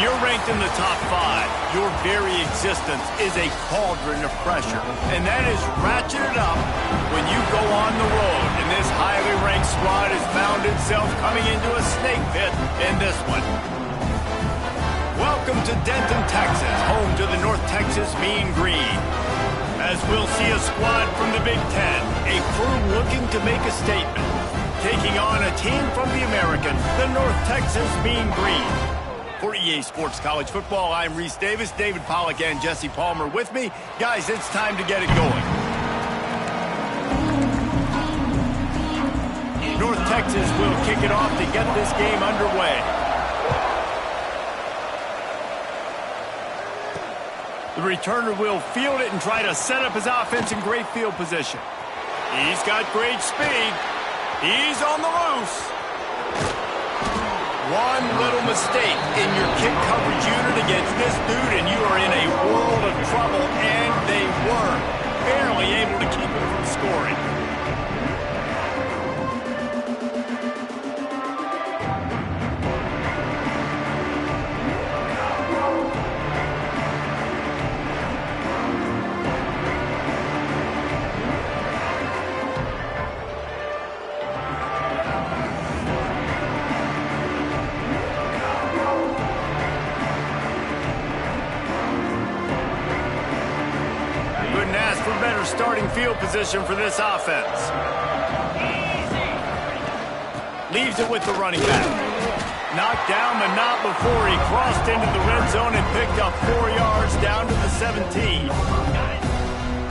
you're ranked in the top 5, your very existence is a cauldron of pressure. And that is ratcheted up when you go on the road. And this highly ranked squad has found itself coming into a snake pit in this one. Welcome to Denton, Texas, home to the North Texas Mean Green. As we'll see a squad from the Big Ten, a crew looking to make a statement, taking on a team from the American, the North Texas Mean Green. For EA Sports College Football, I'm Reese Davis, David Pollack, and Jesse Palmer with me. Guys, it's time to get it going. North Texas will kick it off to get this game underway. The returner will field it and try to set up his offense in great field position. He's got great speed. He's on the loose. One little mistake in your kick coverage unit against this dude, and you are in a world of trouble, and they were barely able to keep him from scoring. Starting field position for this offense. Leaves it with the running back. Knocked down, but not before he crossed into the red zone and picked up 4 yards down to the 17.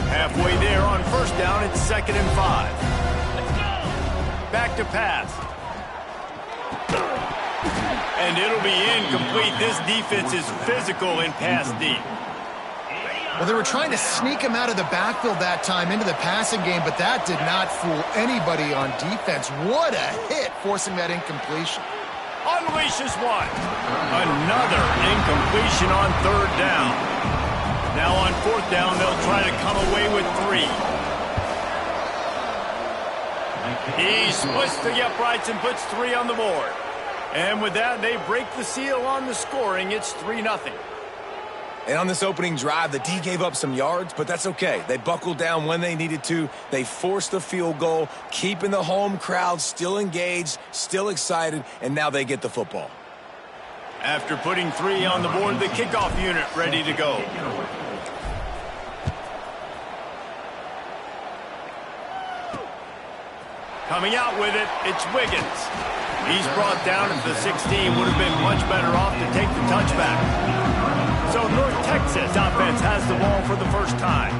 Halfway there on first down, it's 2nd and 5. Back to pass. And it'll be incomplete. This defense is physical in pass deep. Well, they were trying to sneak him out of the backfield that time into the passing game, but that did not fool anybody on defense. What a hit, forcing that incompletion. Unleashes one. Another incompletion on 3rd down. Now on 4th down, they'll try to come away with 3. He splits the uprights and puts 3 on the board. And with that, they break the seal on the scoring. It's 3-0. And on this opening drive, the D gave up some yards, but that's okay. They buckled down when they needed to. They forced the field goal, keeping the home crowd still engaged, still excited, and now they get the football. After putting 3 on the board, the kickoff unit ready to go. Coming out with it, it's Wiggins. He's brought down at the 16. Would have been much better off to take the touchback. So North Texas offense has the ball for the first time.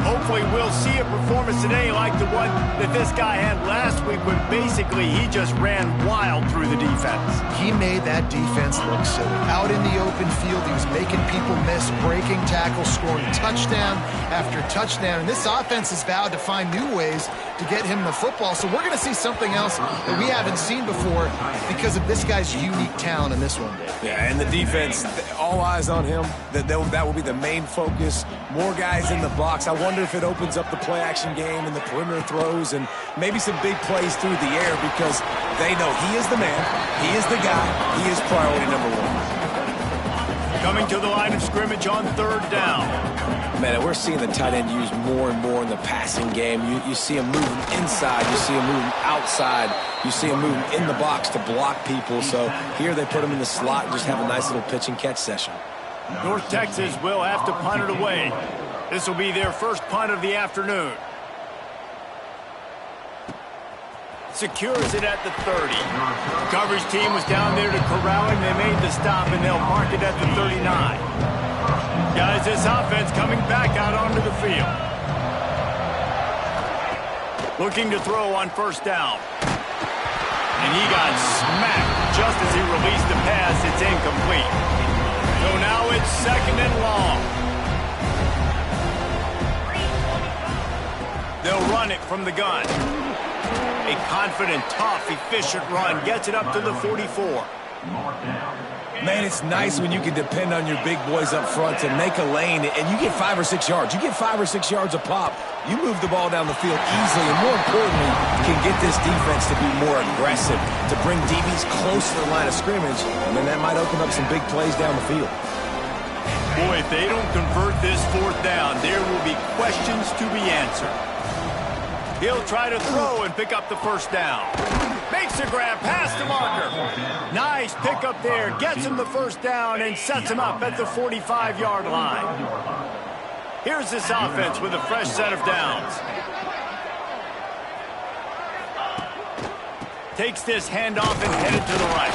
Hopefully we'll see a performance today like the one that this guy had last week when basically he just ran wild through the defense. He made that defense look silly. Out in the open field, he was making people miss, breaking tackles, scoring touchdown after touchdown. And this offense has vowed to find new ways to get him the football. So we're going to see something else that we haven't seen before because of this guy's unique talent in this one. Yeah, and the defense, all eyes on him. That will be the main focus. More guys in the box. I wonder if it opens up the play-action game and the perimeter throws and maybe some big plays through the air because they know he is the man, he is the guy, he is priority number 1. Coming to the line of scrimmage on 3rd down. Man, we're seeing the tight end used more and more in the passing game. You see him moving inside. You see him moving outside. You see him moving in the box to block people. So here they put him in the slot and just have a nice little pitch and catch session. North Texas will have to punt it away. This will be their first punt of the afternoon. Secures it at the 30. The coverage team was down there to corral him. They made the stop, and they'll mark it at the 39. Guys, this offense coming back out onto the field. Looking to throw on 1st down. And he got smacked just as he released the pass. It's incomplete. So now it's 2nd and long. They'll run it from the gun. A confident, tough, efficient run gets it up to the 44. Man, it's nice when you can depend on your big boys up front to make a lane, and you get 5 or 6 yards. You get 5 or 6 yards a pop, you move the ball down the field easily, and more importantly, can get this defense to be more aggressive, to bring DBs close to the line of scrimmage, and then that might open up some big plays down the field. Boy, if they don't convert this 4th down, there will be questions to be answered. He'll try to throw and pick up the 1st down. Makes a grab past the marker. Nice pickup there. Gets him the 1st down and sets him up at the 45-yard line. Here's this offense with a fresh set of downs. Takes this handoff and headed to the right.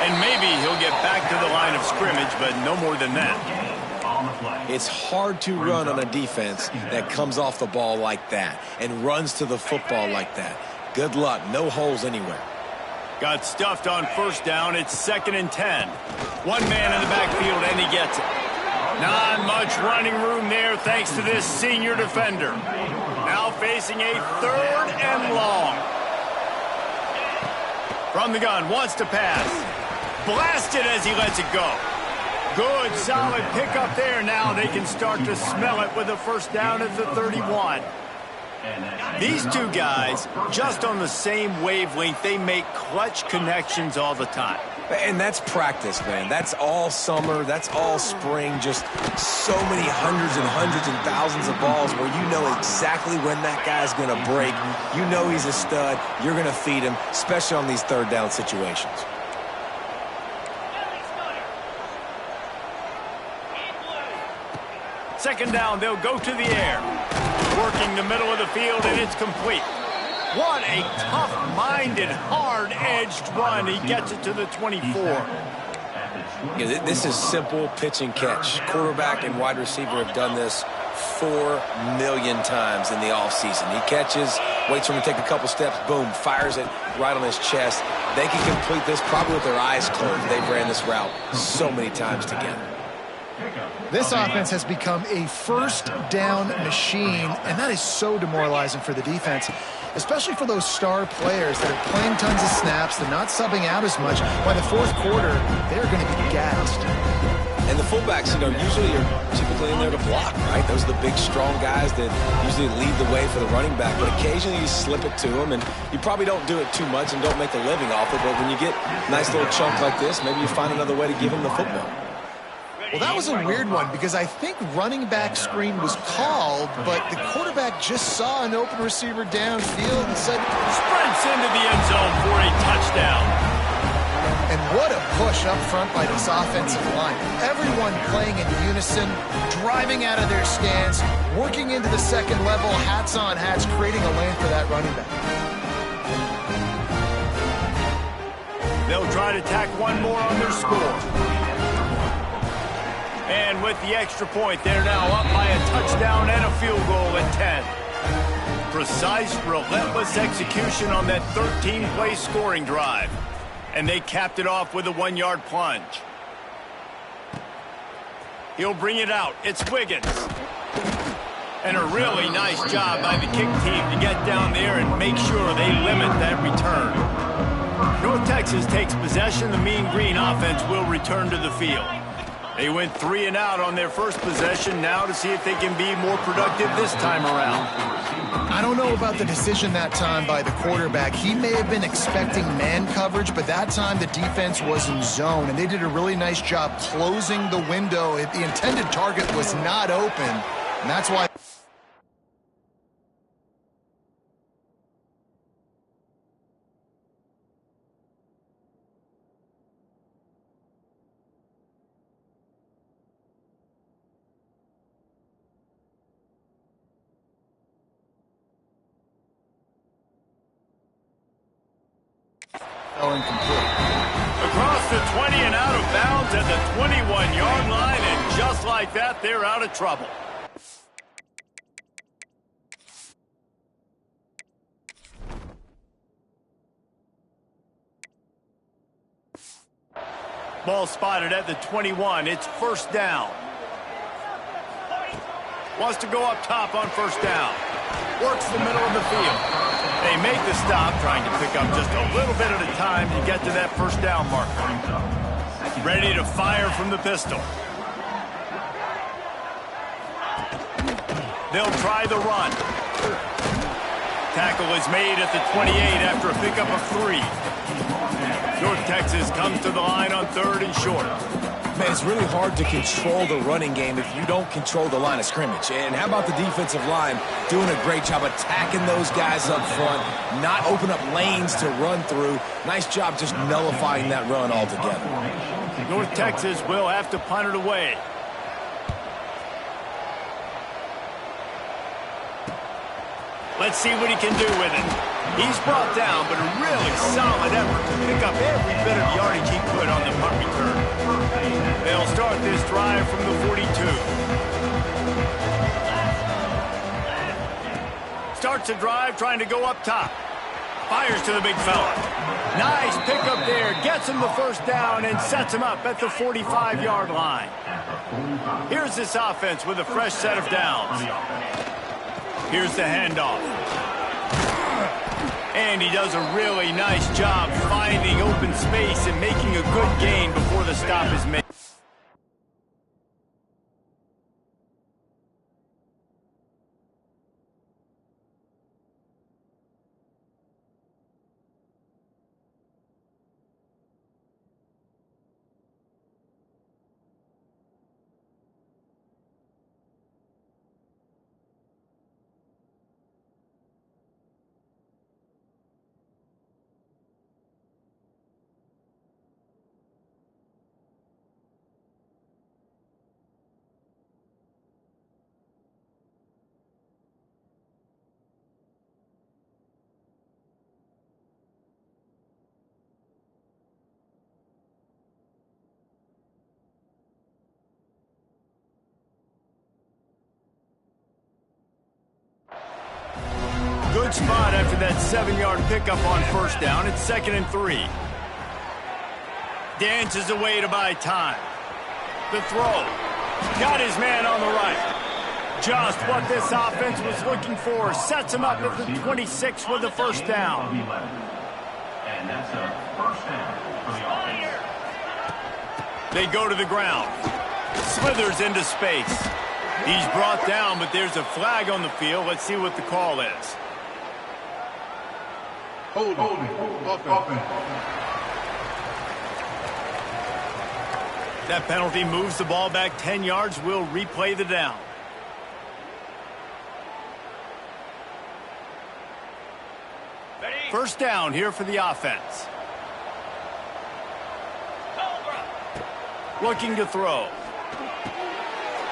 And maybe he'll get back to the line of scrimmage, but no more than that. It's hard to run on a defense that comes off the ball like that and runs to the football like that. Good luck. No holes anywhere. Got stuffed on 1st down. It's 2nd and 10. One man in the backfield, and he gets it. Not much running room there thanks to this senior defender. Now facing a 3rd and long. From the gun, wants to pass. Blasted as he lets it go. Good, solid pickup there. Now they can start to smell it with a 1st down at the 31. These two guys, just on the same wavelength, they make clutch connections all the time. And that's practice, man. That's all summer. That's all spring. Just so many hundreds and thousands of balls where you know exactly when that guy's going to break. You know he's a stud. You're going to feed him, especially on these 3rd down situations. 2nd down, they'll go to the air. Working the middle of the field, and it's complete. What a tough-minded, hard-edged run. He gets it to the 24. Yeah, this is simple pitch and catch. Quarterback and wide receiver have done this 4 million times in the offseason. He catches, waits for him to take a couple steps, boom, fires it right on his chest. They can complete this probably with their eyes closed. They've ran this route so many times together. This offense has become a 1st down machine, and that is so demoralizing for the defense, especially for those star players that are playing tons of snaps. They're not subbing out as much. By the 4th quarter, they're going to be gassed. And the fullbacks, usually are typically in there to block, right? Those are the big, strong guys that usually lead the way for the running back. But occasionally you slip it to them, and you probably don't do it too much and don't make a living off it. But when you get a nice little chunk like this, maybe you find another way to give him the football. Well, that was a weird one because I think running back screen was called, but the quarterback just saw an open receiver downfield and said, sprints into the end zone for a touchdown. And what a push up front by this offensive line. Everyone playing in unison, driving out of their stance, working into the 2nd level, hats on hats, creating a lane for that running back. They'll try to tack one more on their score. And with the extra point, they're now up by a touchdown and a field goal at 10. Precise, relentless execution on that 13-play scoring drive. And they capped it off with a 1-yard plunge. He'll bring it out. It's Wiggins. And a really nice job by the kick team to get down there and make sure they limit that return. North Texas takes possession. The Mean Green offense will return to the field. They went 3 and out on their 1st possession, now to see if they can be more productive this time around. I don't know about the decision that time by the quarterback. He may have been expecting man coverage, but that time the defense was in zone, and they did a really nice job closing the window. The intended target was not open, and that's why... incomplete. Across the 20 and out of bounds at the 21-yard line, and just like that, they're out of trouble. Ball spotted at the 21. It's 1st down. Wants to go up top on 1st down. Works the middle of the field. They make the stop, trying to pick up just a little bit at a time to get to that 1st down marker. Ready to fire from the pistol. They'll try the run. Tackle is made at the 28 after a pickup of 3. North Texas comes to the line on 3rd and short. Man, it's really hard to control the running game if you don't control the line of scrimmage. And how about the defensive line doing a great job attacking those guys up front, not open up lanes to run through. Nice job just nullifying that run altogether. North Texas will have to punt it away. Let's see what he can do with it. He's brought down, but a really solid effort to pick up every bit of yardage he could on the punt return. They'll start this drive from the 42. Starts a drive trying to go up top. Fires to the big fella. Nice pickup there. Gets him the first down and sets him up at the 45-yard line. Here's this offense with a fresh set of downs. Here's the handoff. And he does a really nice job finding open space and making a good gain before the stop is made. Good spot after that 7-yard pickup on first down. It's 2nd and 3. Dances away to buy time. The throw. Got his man on the right. Just what this offense was looking for. Sets him up at the 26 with the first down. And that's a first down for the offense. They go to the ground. Slithers into space. He's brought down, but there's a flag on the field. Let's see what the call is. Holding. That penalty moves the ball back 10 yards. We'll replay the down. First down here for the offense. Looking to throw.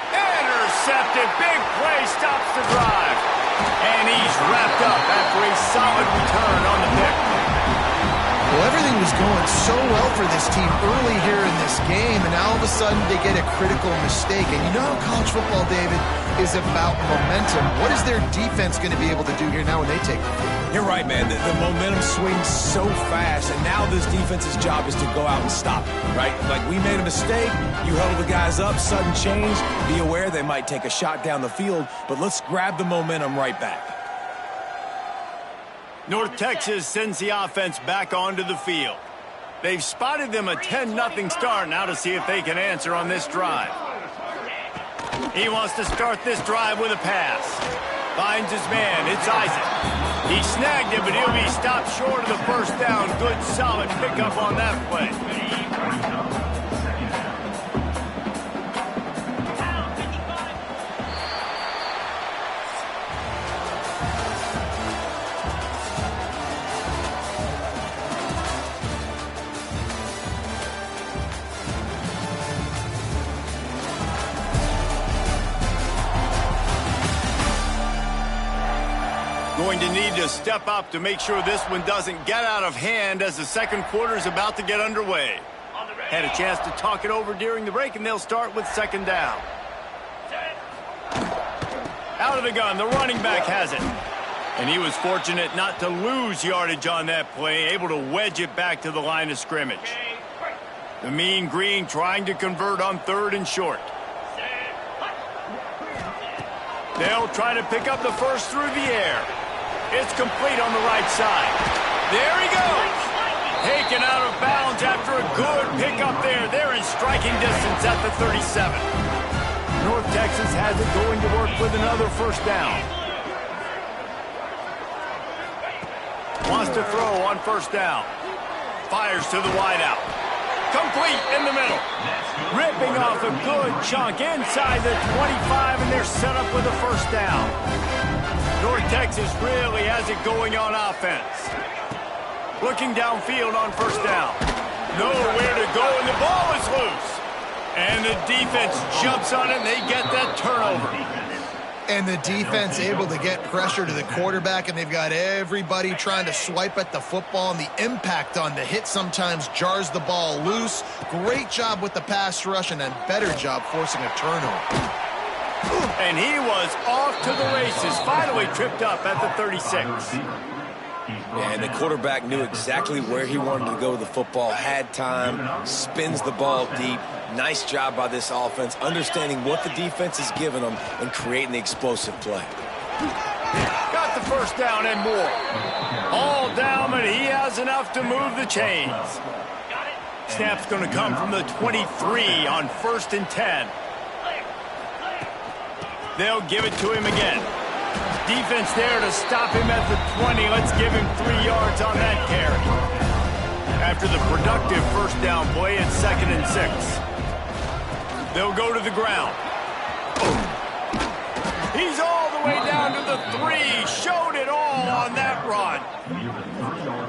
Intercepted. Big play stops the drive. And he's wrapped up after a solid return on the pick. Well, everything was going so well for this team early here in this game, and now all of a sudden they get a critical mistake. And you know how college football, David, is about momentum. What is their defense going to be able to do here now when they take the field? You're right, man. The momentum swings so fast, and now this defense's job is to go out and stop it, right? Like, we made a mistake, you held the guys up, sudden change. Be aware they might take a shot down the field, but let's grab the momentum right back. North Texas sends the offense back onto the field. They've spotted them a 10-0 start now to see if they can answer on this drive. He wants to start this drive with a pass. Finds his man. It's Isaac. He snagged it, but he'll be stopped short of the first down. Good, solid pickup on that play. Going to need to step up to make sure this one doesn't get out of hand as the second quarter is about to get underway. Had a chance to talk it over during the break, and they'll start with second down. Out of the gun, the running back has it. And he was fortunate not to lose yardage on that play, able to wedge it back to the line of scrimmage. The Mean Green trying to convert on 3rd and short. They'll try to pick up the first through the air. It's complete on the right side. There he goes. Taken out of bounds after a good pickup there. They're in striking distance at the 37. North Texas has it going to work with another first down. Wants to throw on first down. Fires to the wideout. Complete in the middle. Ripping off a good chunk inside the 25, and they're set up with a first down. North Texas really has it going on offense. Looking downfield on first down. Nowhere to go, and the ball is loose. And the defense jumps on it, and they get that turnover. And the defense able to get pressure to the quarterback, and they've got everybody trying to swipe at the football, and the impact on the hit sometimes jars the ball loose. Great job with the pass rush, and a better job forcing a turnover. And he was off to the races, finally tripped up at the 36. Yeah, and the quarterback knew exactly where he wanted to go with the football, had time, spins the ball deep. Nice job by this offense, understanding what the defense is giving them and creating the explosive play. Got the first down and more. All down, but he has enough to move the chains. Snap's going to come from the 23 on 1st and 10. They'll give it to him again. Defense there to stop him at the 20. Let's give him 3 yards on that carry. After the productive first down play, it's 2nd and 6. They'll go to the ground. He's all the way down to the 3. Showed it all on that run.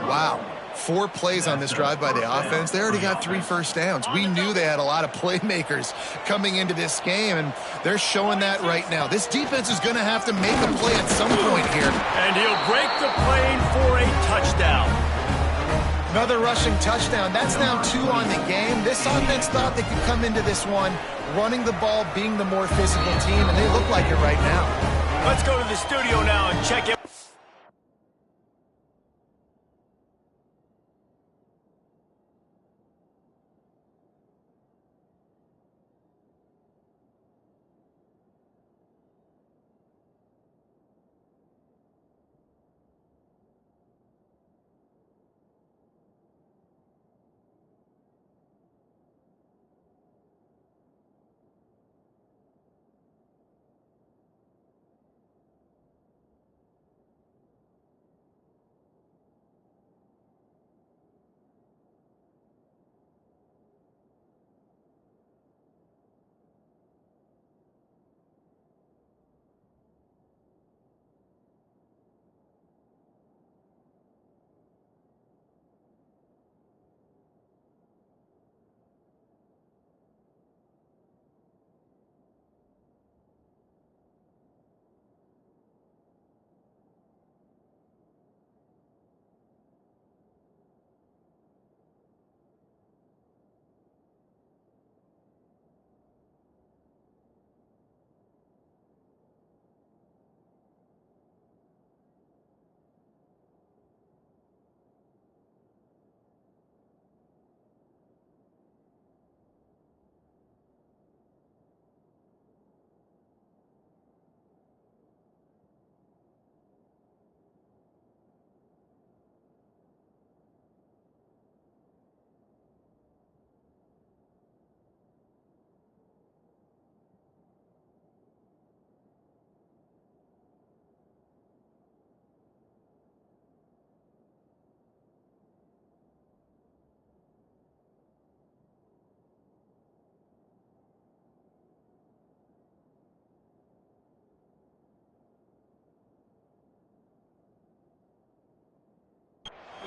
Wow. 4 plays on this drive by the offense. They already got 3 first downs. We knew they had a lot of playmakers coming into this game, and they're showing that right now. This defense is going to have to make a play at some point here. And he'll break the plane for a touchdown. Another rushing touchdown. That's now 2 on the game. This offense thought they could come into this one running the ball, being the more physical team, and they look like it right now. Let's go to the studio now and check it.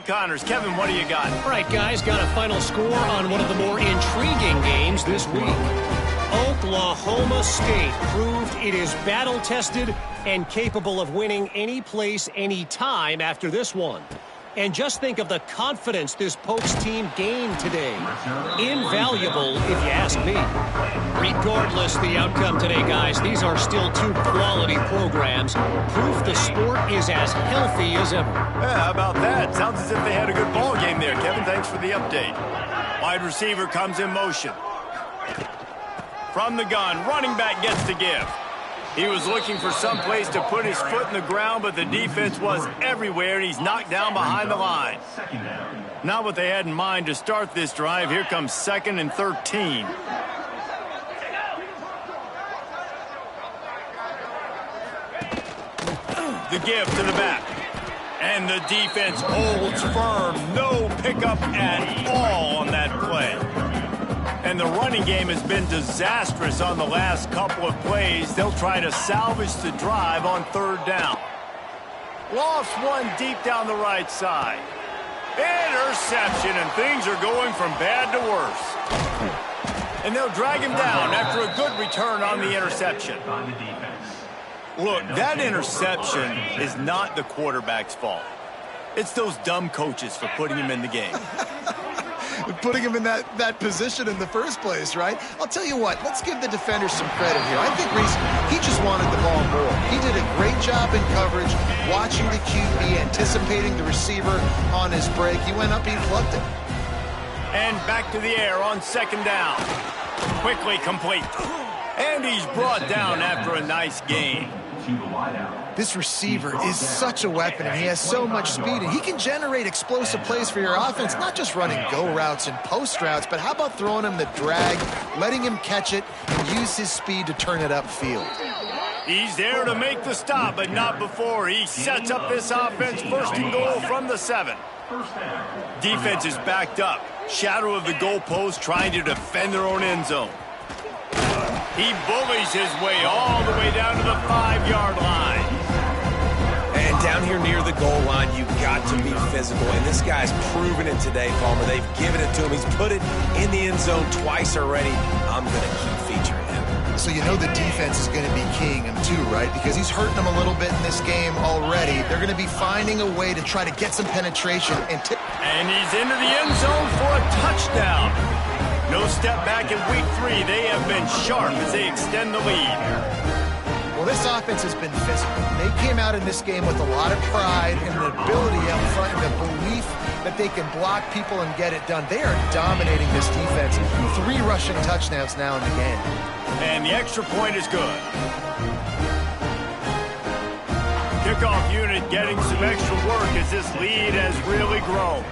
Connors. Kevin, what do you got? All right, guys, got a final score on one of the more intriguing games this week. Oklahoma State proved it is battle-tested and capable of winning any place, any time after this one. And just think of the confidence this Pokes team gained today. Invaluable, if you ask me. Regardless the outcome today, guys, these are still 2 quality programs. Proof the sport is as healthy as ever. Yeah, how about that? Sounds as if they had a good ball game there. Kevin, thanks for the update. Wide receiver comes in motion. From the gun, running back gets to give. He was looking for some place to put his foot in the ground, but the defense was everywhere, and he's knocked down behind the line. Not what they had in mind to start this drive. Here comes 2nd and 13. The give to the back. And the defense holds firm. No pickup at all on that play. And the running game has been disastrous on the last couple of plays. They'll try to salvage the drive on 3rd down. Lost one deep down the right side. Interception, and things are going from bad to worse. And they'll drag him down after a good return on the interception. Look, that interception is not the quarterback's fault. It's those dumb coaches for putting him in the game. Putting him in that position in the first place, right? I'll tell you what, let's give the defender some credit here. I think Reese, he just wanted the ball more. He did a great job in coverage, watching the QB, anticipating the receiver on his break. He went up, he plugged it. And back to the air on 2nd down. Quickly complete. And he's brought down after a nice gain. This receiver is such a weapon, and he has so much speed, and he can generate explosive plays for your offense, not just running go routes and post routes, but how about throwing him the drag, letting him catch it, and use his speed to turn it upfield. He's there to make the stop, but not before. He sets up this offense 1st and goal from the 7. Defense is backed up. Shadow of the goalpost, trying to defend their own end zone. He bullies his way all the way down to the 5-yard line. And down here near the goal line, you've got to be physical. And this guy's proven it today, Palmer. They've given it to him. He's put it in the end zone twice already. I'm going to keep featuring him. So you know the defense is going to be keying him too, right? Because he's hurting them a little bit in this game already. They're going to be finding a way to try to get some penetration. And he's into the end zone for a touchdown. No step back in week 3. They have been sharp as they extend the lead. Well, this offense has been physical. They came out in this game with a lot of pride and the ability up front and the belief that they can block people and get it done. They are dominating this defense. 3 rushing touchdowns now in the game. And the extra point is good. Kickoff unit getting some extra work as this lead has really grown.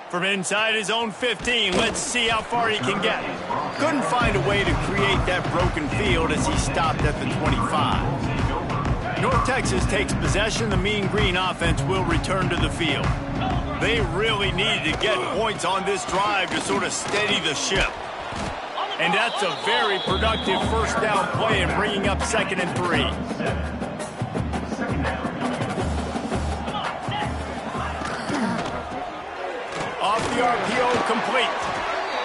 From inside his own 15, let's see how far he can get. Couldn't find a way to create that broken field as he stopped at the 25. North Texas takes possession. The Mean Green offense will return to the field. They really need to get points on this drive to sort of steady the ship. And that's a very productive 1st down play and bringing up 2nd and 3. Off the RPO, complete.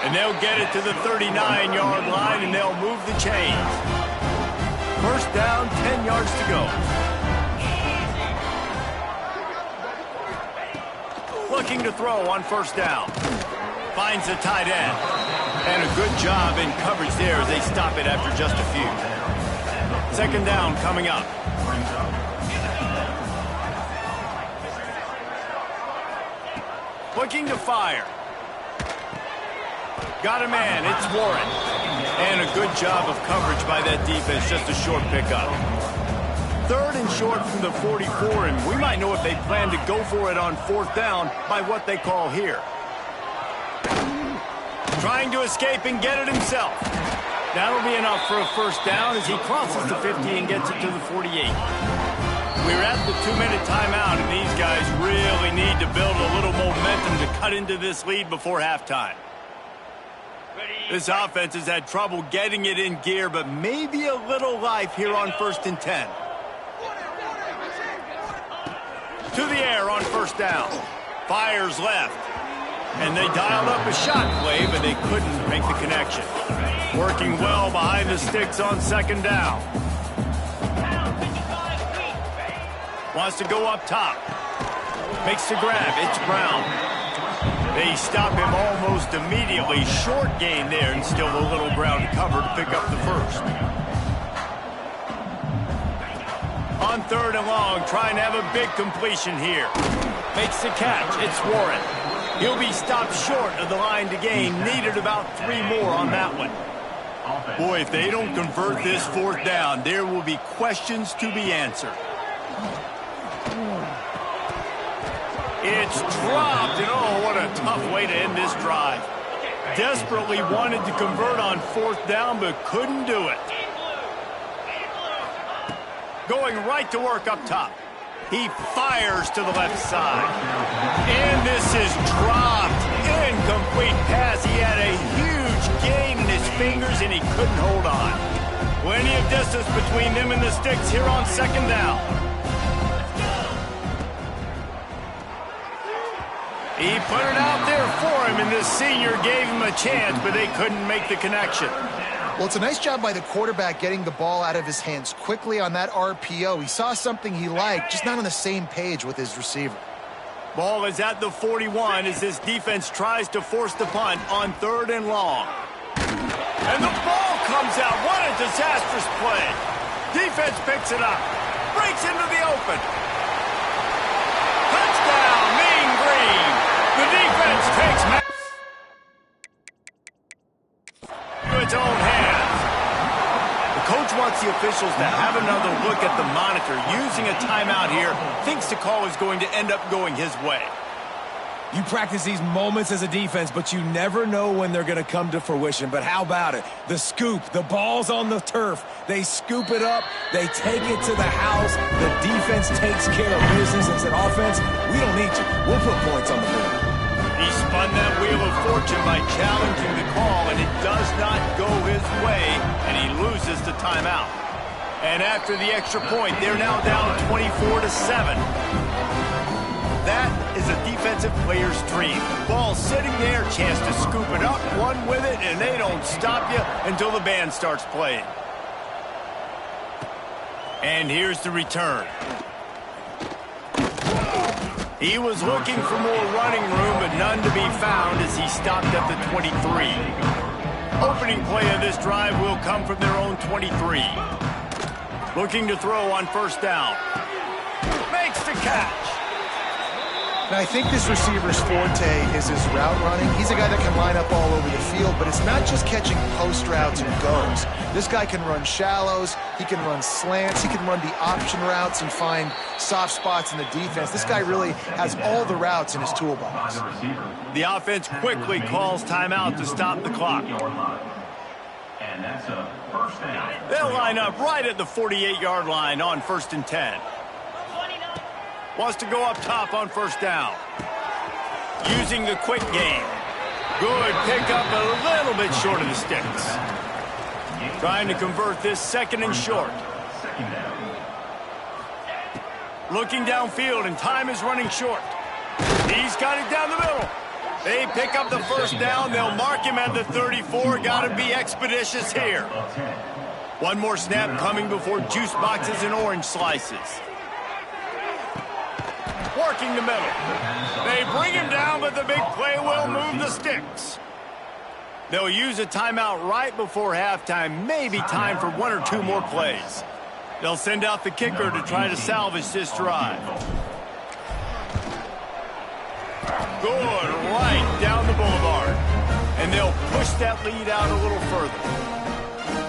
And they'll get it to the 39-yard line, and they'll move the chains. 1st down, 10 yards to go. Looking to throw on 1st down. Finds the tight end. And a good job in coverage there as they stop it after just a few. 2nd down coming up. Looking to fire. Got a man, it's Warren. And a good job of coverage by that defense, just a short pickup. 3rd and short from the 44, and we might know if they plan to go for it on 4th down by what they call here. Trying to escape and get it himself. That'll be enough for a 1st down as he crosses the 50 and gets it to the 48. We're at the 2-minute timeout, and these guys really need to build a little momentum to cut into this lead before halftime. This offense has had trouble getting it in gear, but maybe a little life here on 1st and 10. To the air on 1st down. Fires left. And they dialed up a shot play, but they couldn't make the connection. Working well behind the sticks on 2nd down. Wants to go up top. Makes the grab. It's Brown. They stop him almost immediately. Short gain there, and still a little ground to cover to pick up the 1st. On 3rd and long, trying to have a big completion here. Makes the catch. It's Warren. He'll be stopped short of the line to gain. Needed about 3 more on that one. Boy, if they don't convert this 4th down, there will be questions to be answered. It's dropped, and oh, what a tough way to end this drive. Desperately wanted to convert on 4th down, but couldn't do it. Going right to work up top. He fires to the left side. And this is dropped. Incomplete pass. He had a huge gain in his fingers, and he couldn't hold on. Plenty of distance between them and the sticks here on 2nd down. He put it out there for him, and this senior gave him a chance, but they couldn't make the connection. Well, it's a nice job by the quarterback getting the ball out of his hands quickly on that RPO. He saw something he liked, just not on the same page with his receiver. Ball is at the 41 as this defense tries to force the punt on 3rd and long. And the ball comes out. What a disastrous play. Defense picks it up. Breaks into the open. Touchdown, Mean Green. The defense takes to its own hands. The coach wants the officials to have another look at the monitor. Using a timeout here, thinks the call is going to end up going his way. You practice these moments as a defense, but you never know when they're going to come to fruition. But how about it? The scoop, the ball's on the turf. They scoop it up. They take it to the house. The defense takes care of business and said, offense, we don't need you. We'll put points on the board. He spun that wheel of fortune by challenging the call, and it does not go his way, and he loses the timeout. And after the extra point, they're now down 24-7. That is a defensive player's dream. Ball sitting there, chance to scoop it up, run with it, and they don't stop you until the band starts playing. And here's the return. He was looking for more running room, but none to be found as he stopped at the 23. Opening play of this drive will come from their own 23. Looking to throw on 1st down. Makes the catch. Now, I think this receiver's forte is his route running. He's a guy that can line up all over the field, but it's not just catching post routes and goes. This guy can run shallows, he can run slants, he can run the option routes and find soft spots in the defense. This guy really has all the routes in his toolbox. The offense quickly calls timeout to stop the clock. And that's a 1st down. They'll line up right at the 48-yard line on 1st and 10. Wants to go up top on 1st down. Using the quick game. Good pickup, a little bit short of the sticks. Trying to convert this 2nd and short. Looking downfield, and time is running short. He's got it down the middle. They pick up the 1st down. They'll mark him at the 34. Got to be expeditious here. One more snap coming before juice boxes and orange slices. Working the middle. They bring him down, but the big play will move the sticks. They'll use a timeout right before halftime. Maybe time for 1 or 2 more plays. They'll send out the kicker to try to salvage this drive. Good, right down the boulevard. And they'll push that lead out a little further.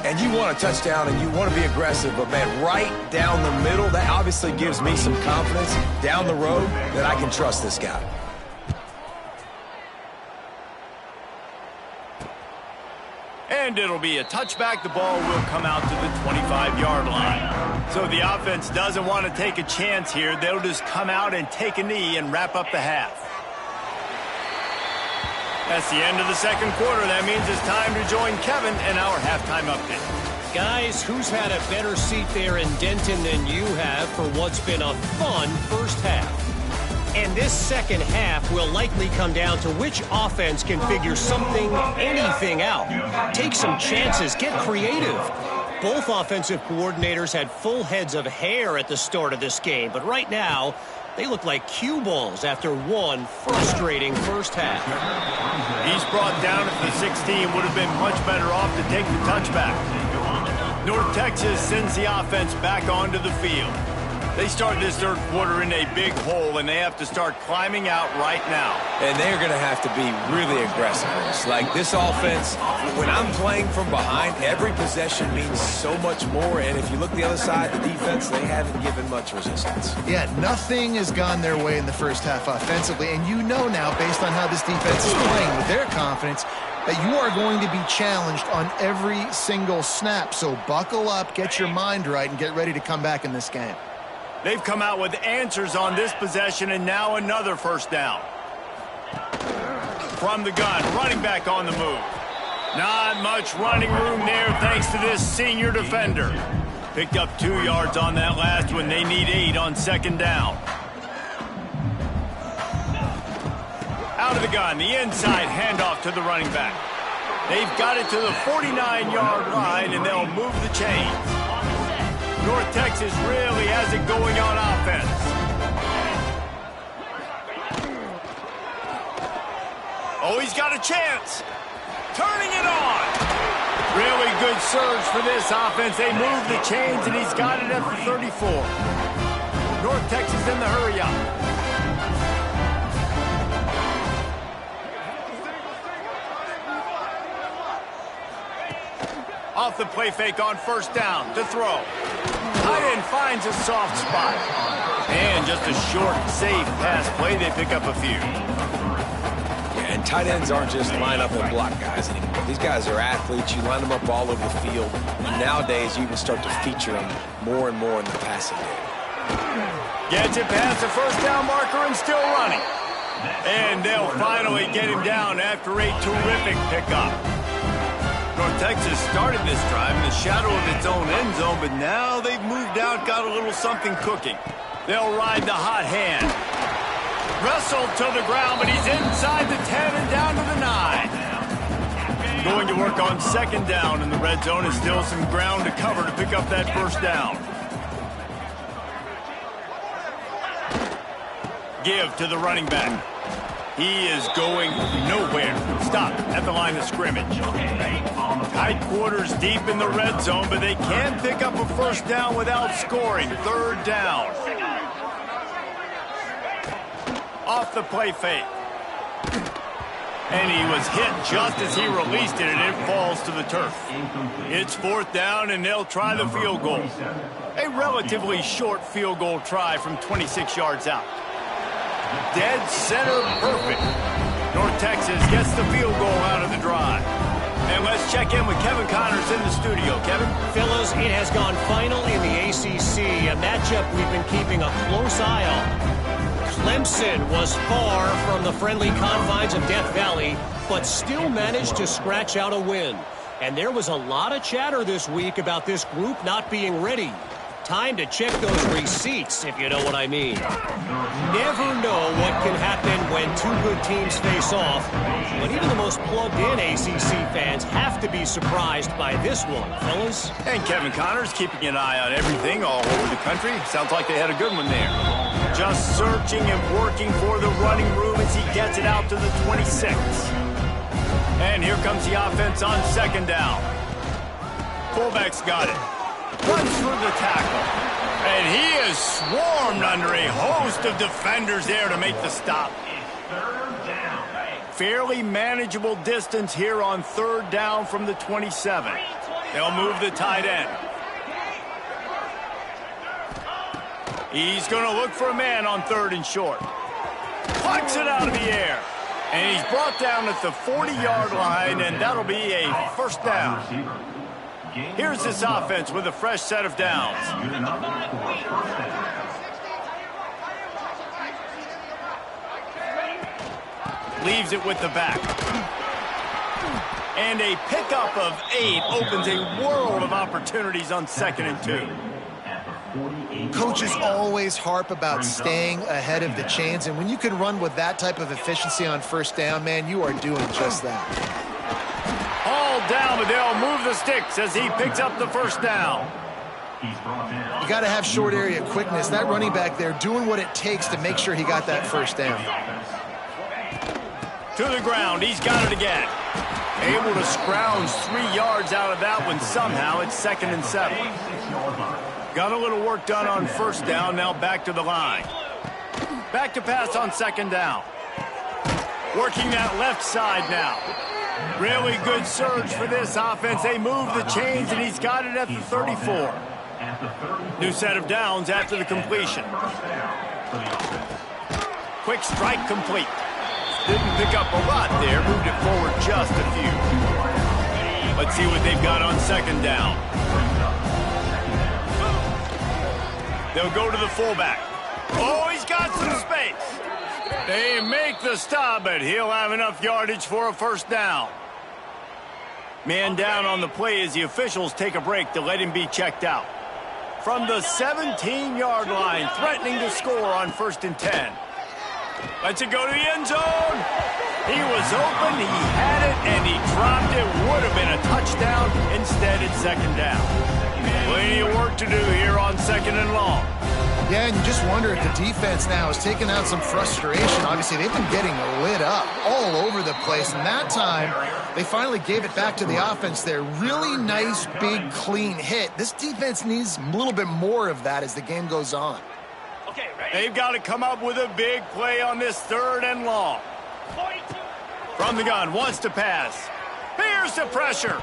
And you want a touchdown and you want to be aggressive, but man, right down the middle, that obviously gives me some confidence down the road that I can trust this guy. And it'll be a touchback. The ball will come out to the 25-yard line. So the offense doesn't want to take a chance here. They'll just come out and take a knee and wrap up the half. That's the end of the 2nd quarter. That means it's time to join Kevin in our halftime update. Guys, who's had a better seat there in Denton than you have for what's been a fun 1st half? And this 2nd half will likely come down to which offense can figure something, anything out. Take some chances, get creative. Both offensive coordinators had full heads of hair at the start of this game, but right now, they look like cue balls after one frustrating 1st half. He's brought down at the 16. Would have been much better off to take the touchback. North Texas sends the offense back onto the field. They start this third quarter in a big hole, and they have to start climbing out right now. And they're going to have to be really aggressive. Like this offense, when I'm playing from behind, every possession means so much more. And if you look the other side, the defense, they haven't given much resistance. Yeah, nothing has gone their way in the first half offensively. And you know now, based on how this defense is playing with their confidence, that you are going to be challenged on every single snap. So buckle up, get your mind right, and get ready to come back in this game. They've come out with answers on this possession, and now another first down. From the gun, running back on the move. Not much running room there thanks to this senior defender. Picked up 2 yards on that last one. They need 8 on second down. Out of the gun, the inside handoff to the running back. They've got it to the 49-yard line, and they'll move the chains. North Texas really has it going on offense. Oh, he's got a chance. Turning it on. Really good surge for this offense. They move the chains, and he's got it at the 34. North Texas in the hurry up. Off the play fake on first down to throw. Tight end finds a soft spot. And just a short, safe pass play. They pick up a few. Yeah, and tight ends aren't just line up and block guys anymore. These guys are athletes. You line them up all over the field. And nowadays, you can start to feature them more and more in the passing game. Gets it past the first down marker and still running. And they'll finally get him down after a terrific pickup. North Texas started this drive in the shadow of its own end zone, but now they've moved out, got a little something cooking. They'll ride the hot hand. Wrestled to the ground, but he's inside the 10 and down to the 9. Going to work on second down in the red zone, and still some ground to cover to pick up that first down. Give to the running back. He is going nowhere. Stop at the line of scrimmage. Tight quarters deep in the red zone, but they can pick up a first down without scoring. Third down. Off the play fake. And he was hit just as he released it, and it falls to the turf. It's fourth down, and they'll try the field goal. A relatively short field goal try from 26 yards out. Dead center perfect. North Texas gets the field goal out of the drive. And let's check in with Kevin Connors in the studio. Kevin? Fellas, it has gone final in the ACC, a matchup we've been keeping a close eye on. Clemson was far from the friendly confines of Death Valley, but still managed to scratch out a win. And there was a lot of chatter this week about this group not being ready. Time to check those receipts, if you know what I mean. Never know what can happen when two good teams face off, but even the most plugged-in ACC fans have to be surprised by this one, fellas. And Kevin Connors keeping an eye on everything all over the country. Sounds like they had a good one there. Just searching and working for the running room as he gets it out to the 26. And here comes the offense on second down. Fullback's got it. Runs through the tackle. And he is swarmed under a host of defenders there to make the stop. Fairly manageable distance here on third down from the 27. They'll move the tight end. He's going to look for a man on third and short. Plucks it out of the air. And he's brought down at the 40-yard line, and that'll be a first down. Here's this offense with a fresh set of downs. Leaves it with the back. And a pickup of 8 opens a world of opportunities on second and 2. Coaches always harp about staying ahead of the chains, and when you can run with that type of efficiency on first down, man, you are doing just that. All down, but they'll move the sticks as he picks up the first down. You got to have short area quickness. That running back there doing what it takes to make sure he got that first down. To the ground, he's got it again. Able to scrounge 3 yards out of that one somehow. It's second and 7. Got a little work done on first down, now back to the line. Back to pass on second down. Working that left side now. Really good surge for this offense. They move the chains, and he's got it at the 34. New set of downs after the completion. Quick strike complete. Didn't pick up a lot there. Moved it forward just a few. Let's see what they've got on second down. They'll go to the fullback. Oh, he's got some space. They make the stop, but he'll have enough yardage for a first down. Man down on the play as the officials take a break to let him be checked out. From the 17-yard line, threatening to score on 1st and 10. Lets it go to the end zone. He was open, he had it, and he dropped it. Would have been a touchdown. Instead, it's second down. Plenty of work to do here on 2nd and long. Yeah, and you just wonder if the defense now has taken out some frustration. Obviously, they've been getting lit up all over the place, and that time they finally gave it back to the offense there. Really nice, big, clean hit. This defense needs a little bit more of that as the game goes on. Okay, they've got to come up with a big play on this 3rd and long. From the gun, wants to pass. Here's the pressure.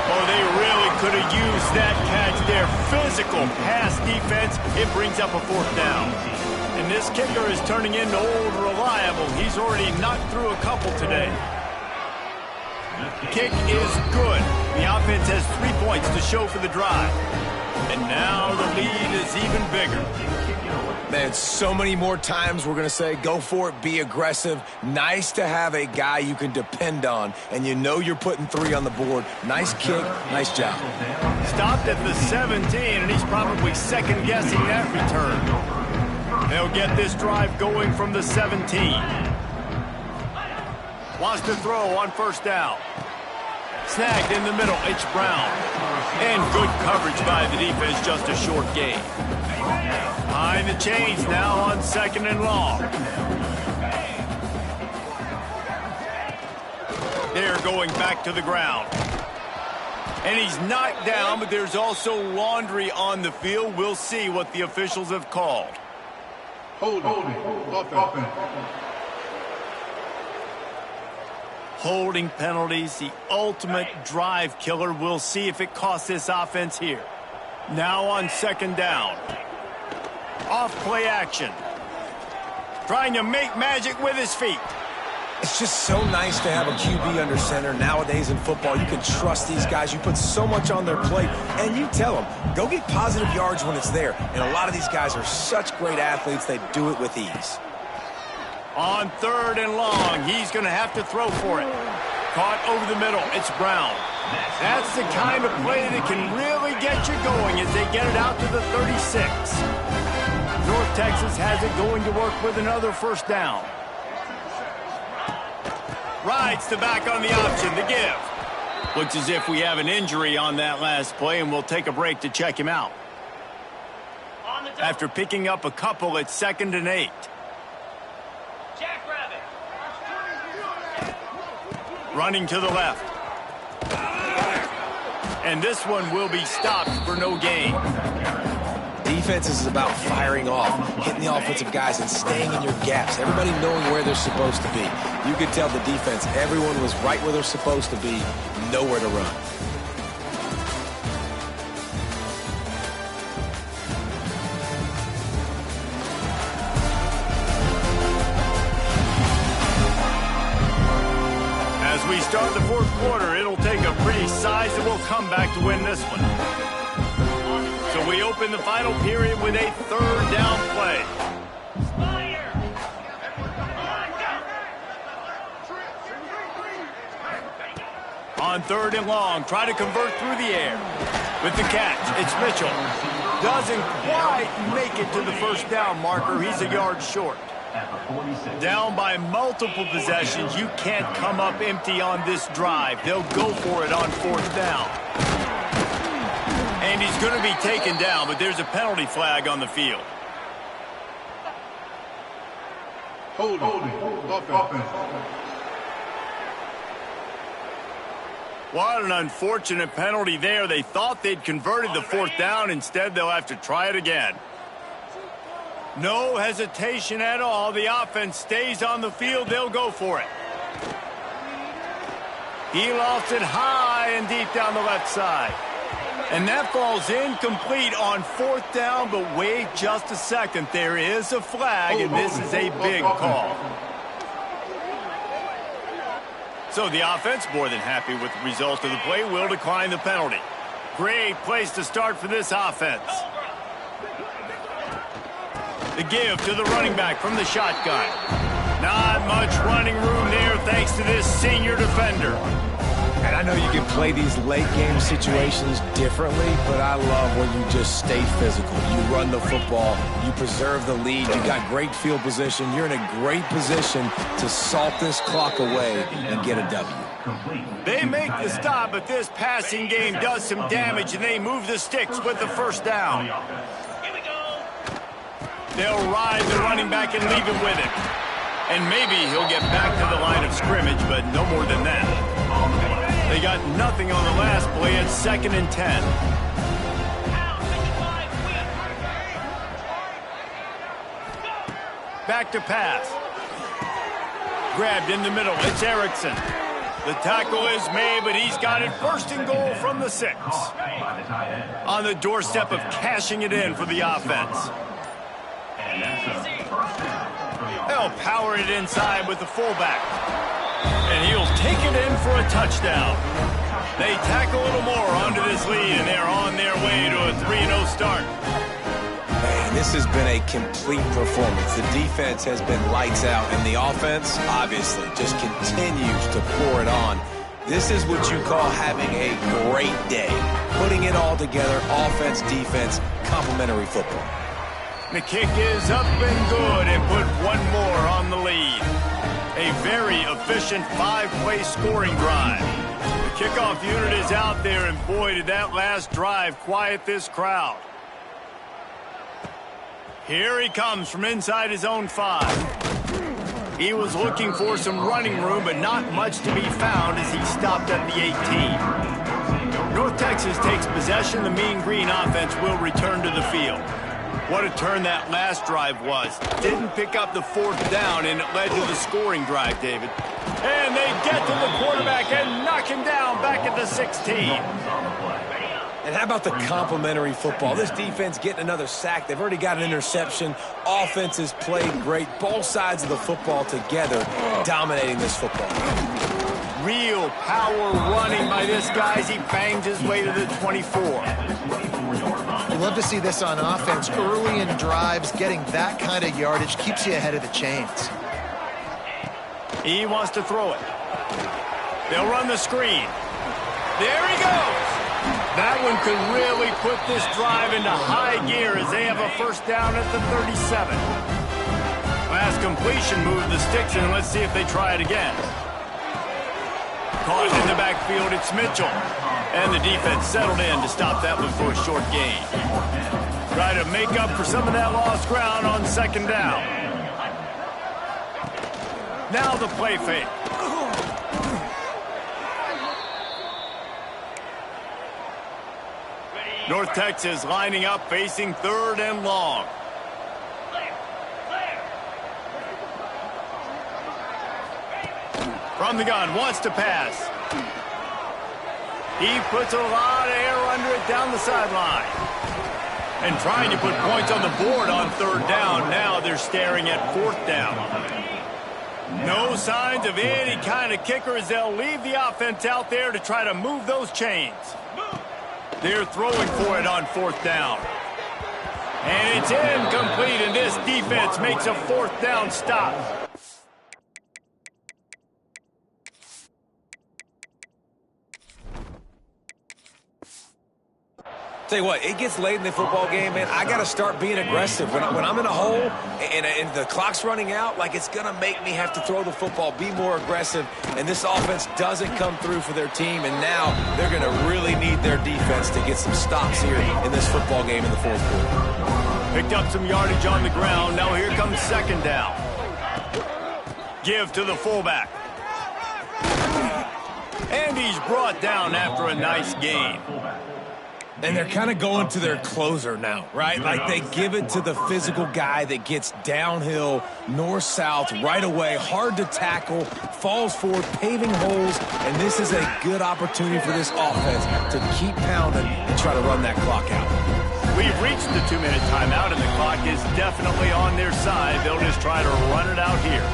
Oh, they really could have used that catch there. Physical pass defense. It brings up a 4th down. And this kicker is turning into old reliable. He's already knocked through a couple today. Kick is good. The offense has 3 points to show for the drive. And now the lead is even bigger. Man, so many more times we're going to say, go for it, be aggressive. Nice to have a guy you can depend on, and you know you're putting 3 on the board. Nice kick, nice job. Stopped at the 17, and he's probably second-guessing that return. They'll get this drive going from the 17. Wants to throw on 1st down. Snagged in the middle, it's Brown. And good coverage by the defense, just a short gain. Behind the chains now on 2nd and long. They're going back to the ground. And he's knocked down, but there's also laundry on the field. We'll see what the officials have called. Holding penalties, the ultimate drive killer. We'll see if it costs this offense here. Now on 2nd down. Off play action. Trying to make magic with his feet. It's just so nice to have a QB under center. Nowadays in football, you can trust these guys. You put so much on their plate, and you tell them, go get positive yards when it's there. And a lot of these guys are such great athletes, they do it with ease. On 3rd and long, he's going to have to throw for it. Caught over the middle, it's Brown. That's the kind of play that can really get you going as they get it out to the 36. North Texas has it going to work with another 1st down. Rides the back on the option to give. Looks as if we have an injury on that last play, and we'll take a break to check him out. After picking up a couple at 2nd and 8. Running to the left. And this one will be stopped for no gain. Defense is about firing off, hitting the offensive guys, and staying in your gaps. Everybody knowing where they're supposed to be. You could tell the defense, everyone was right where they're supposed to be, nowhere to run. As we start the 4th quarter, it'll take a pretty sizable comeback to win this one. So we open the final period with a 3rd down play. On 3rd and long, try to convert through the air. With the catch, it's Mitchell. Doesn't quite make it to the 1st down marker. He's a yard short. Down by multiple possessions, you can't come up empty on this drive. They'll go for it on 4th down. And he's going to be taken down, but there's a penalty flag on the field. What an unfortunate penalty there. They thought they'd converted the 4th down. Instead, they'll have to try it again. No hesitation at all. The offense stays on the field. They'll go for it. He lofts it high and deep down the left side. And that falls incomplete on 4th down, but wait just a second. There is a flag, and this is a big call. So the offense, more than happy with the result of the play, will decline the penalty. Great place to start for this offense. The give to the running back from the shotgun. Not much running room there thanks to this senior defender. And I know you can play these late-game situations differently, but I love when you just stay physical. You run the football, you preserve the lead, you got great field position, you're in a great position to salt this clock away and get a W. They make the stop, but this passing game does some damage, and they move the sticks with the 1st down. They'll ride the running back and leave it with him. And maybe he'll get back to the line of scrimmage, but no more than that. They got nothing on the last play. It's 2nd and 10. Back to pass. Grabbed in the middle. It's Erickson. The tackle is made, but he's got it 1st and goal from the 6. On the doorstep of cashing it in for the offense. They'll power it inside with the fullback. And he'll take it in for a touchdown. They tack a little more onto this lead, and they're on their way to a 3-0 start. Man, this has been a complete performance. The defense has been lights out, and the offense, obviously, just continues to pour it on. This is what you call having a great day. Putting it all together, offense, defense, complementary football. The kick is up and good, and put one more on the lead. A very efficient 5-play scoring drive. The kickoff unit is out there, and boy, did that last drive quiet this crowd. Here he comes from inside his own 5. He was looking for some running room, but not much to be found as he stopped at the 18. North Texas takes possession. The Mean Green offense will return to the field. What a turn that last drive was. Didn't pick up the 4th down, and it led to the scoring drive, David. And they get to the quarterback and knock him down back at the 16. And how about the complementary football? This defense getting another sack. They've already got an interception. Offense has played great. Both sides of the football together dominating this football. Real power running by this guy as he bangs his way to the 24. You love to see this on offense. Early in drives, getting that kind of yardage keeps you ahead of the chains. He wants to throw it. They'll run the screen. There he goes. That one could really put this drive into high gear as they have a 1st down at the 37. Last completion moved the sticks in. Let's see if they try it again. Caught in the backfield, it's Mitchell. And the defense settled in to stop that one for a short gain. Try to make up for some of that lost ground on 2nd down. Now the play fake. North Texas lining up, facing 3rd and long. From the gun, wants to pass. He puts a lot of air under it down the sideline. And trying to put points on the board on 3rd down. Now they're staring at 4th down. No signs of any kind of kicker as they'll leave the offense out there to try to move those chains. They're throwing for it on 4th down. And it's incomplete, and this defense makes a 4th down stop. Tell you what, it gets late in the football game, man. I got to start being aggressive. When I'm in a hole and the clock's running out, like it's going to make me have to throw the football, be more aggressive. And this offense doesn't come through for their team. And now they're going to really need their defense to get some stops here in this football game in the 4th quarter. Picked up some yardage on the ground. Now here comes 2nd down. Give to the fullback. And he's brought down after a nice gain. And they're kind of going to their closer now, right? Like they give it to the physical guy that gets downhill, north-south, right away, hard to tackle, falls forward, paving holes, and this is a good opportunity for this offense to keep pounding and try to run that clock out. We've reached the 2-minute timeout, and the clock is definitely on their side. They'll just try to run it out here.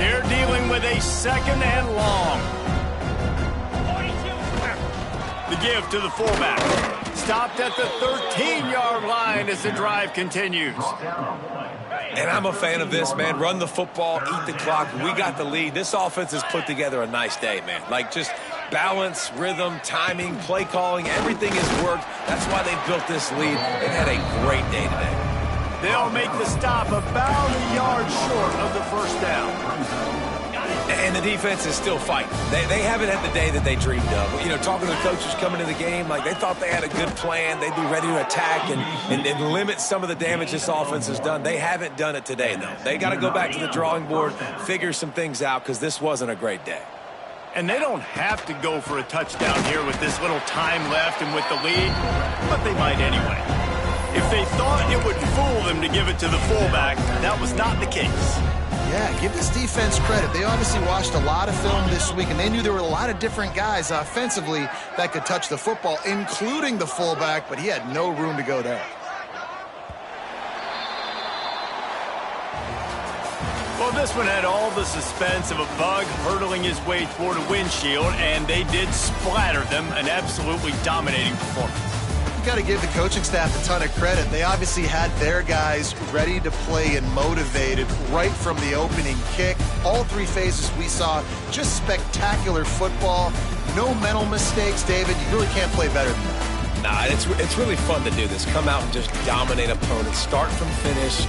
They're dealing with a 2nd and long. The give to the fullback. Stopped at the 13-yard line as the drive continues. And I'm a fan of this, man. Run the football, eat the clock. We got the lead. This offense has put together a nice day, man. Like just balance, rhythm, timing, play calling, everything has worked. That's why they built this lead. They've had a great day today. They'll make the stop about a yard short of the first down. And the defense is still fighting. They haven't had the day that they dreamed of. You know, talking to the coaches coming to the game, like they thought they had a good plan. They'd be ready to attack and limit some of the damage this offense has done. They haven't done it today, though. They got to go back to the drawing board, figure some things out, because this wasn't a great day. And they don't have to go for a touchdown here with this little time left and with the lead, but they might anyway. If they thought it would fool them to give it to the fullback, that was not the case. Yeah, give this defense credit. They obviously watched a lot of film this week, and they knew there were a lot of different guys offensively that could touch the football, including the fullback, but he had no room to go there. Well, this one had all the suspense of a bug hurtling his way toward a windshield, and they did splatter them, an absolutely dominating performance. You got to give the coaching staff a ton of credit. They obviously had their guys ready to play and motivated right from the opening kick. All 3 phases we saw, just spectacular football. No mental mistakes, David. You really can't play better than that. Nah, it's really fun to do this. Come out and just dominate opponents. Start from finish.